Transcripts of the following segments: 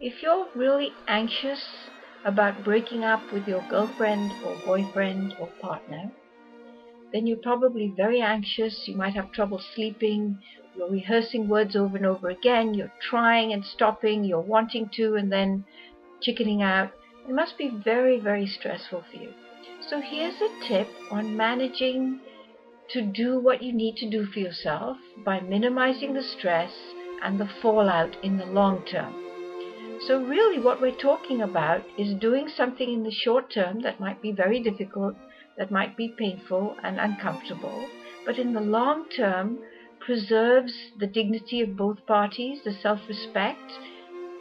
if you're really anxious about breaking up with your girlfriend or boyfriend or partner, then you're probably very anxious. You might have trouble sleeping. You're rehearsing words over and over again. You're trying and stopping. You're wanting to and then chickening out. It must be very, very stressful for you. So here's a tip on managing to do what you need to do for yourself by minimizing the stress and the fallout in the long term. So really what we're talking about is doing something in the short term that might be very difficult, that might be painful and uncomfortable, but in the long term preserves the dignity of both parties, the self-respect,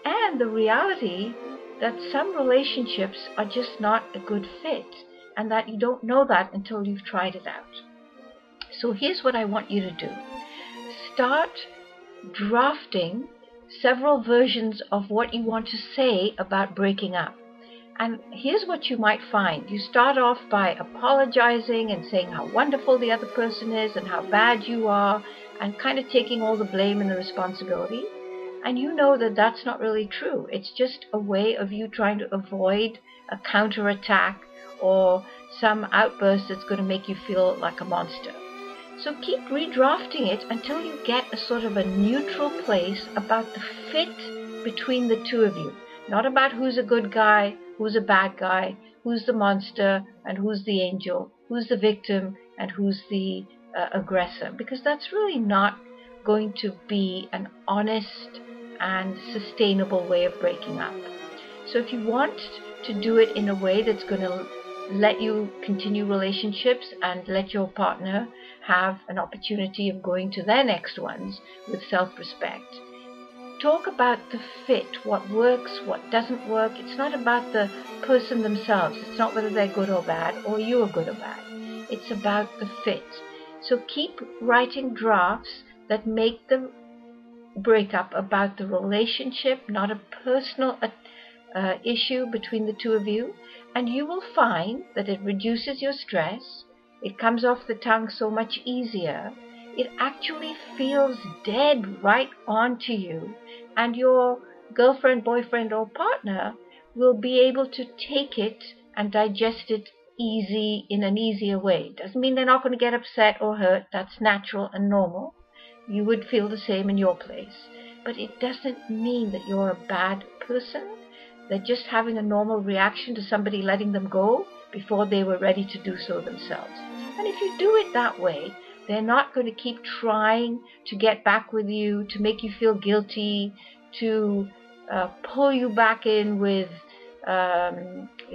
and the reality that some relationships are just not a good fit, and that you don't know that until you've tried it out. So here's what I want you to do. Start drafting several versions of what you want to say about breaking up. And here's what you might find. You start off by apologizing and saying how wonderful the other person is and how bad you are, and kind of taking all the blame and the responsibility. And you know that that's not really true. It's just a way of you trying to avoid a counterattack or some outburst that's going to make you feel like a monster. So keep redrafting it until you get a sort of a neutral place about the fit between the two of you. Not about who's a good guy, who's a bad guy, who's the monster and who's the angel, who's the victim and who's the aggressor, because that's really not going to be an honest and sustainable way of breaking up. So if you want to do it in a way that's going to let you continue relationships and let your partner have an opportunity of going to their next ones with self-respect, talk about the fit, what works, what doesn't work. It's not about the person themselves. It's not whether they're good or bad or you're good or bad. It's about the fit. So keep writing drafts that make the breakup about the relationship, not a personal issue between the two of you. And you will find that it reduces your stress. It comes off the tongue so much easier. It actually feels dead right onto you, and your girlfriend, boyfriend, or partner will be able to take it and digest it in an easier way. Doesn't mean they're not going to get upset or hurt. That's natural and normal. You would feel the same in your place. But it doesn't mean that you're a bad person. They're just having a normal reaction to somebody letting them go before they were ready to do so themselves. And if you do it that way, they're not going to keep trying to get back with you, to make you feel guilty, to pull you back in with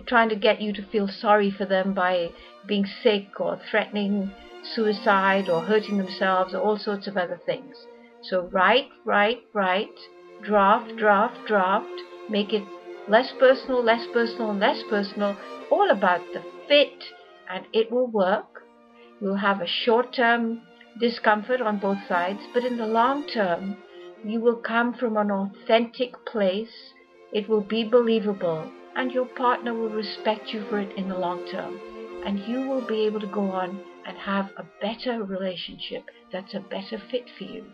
trying to get you to feel sorry for them by being sick or threatening suicide or hurting themselves or all sorts of other things. So write, draft, make it less personal, all about the fit, and it will work. You'll have a short-term discomfort on both sides, but in the long term, you will come from an authentic place. It will be believable, and your partner will respect you for it in the long term. And you will be able to go on and have a better relationship that's a better fit for you,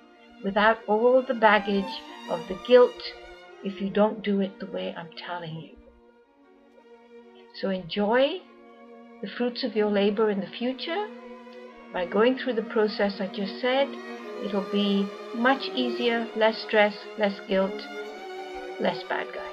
without all the baggage of the guilt if you don't do it the way I'm telling you. So enjoy the fruits of your labor in the future. By going through the process I just said, it'll be much easier, less stress, less guilt, less bad guy.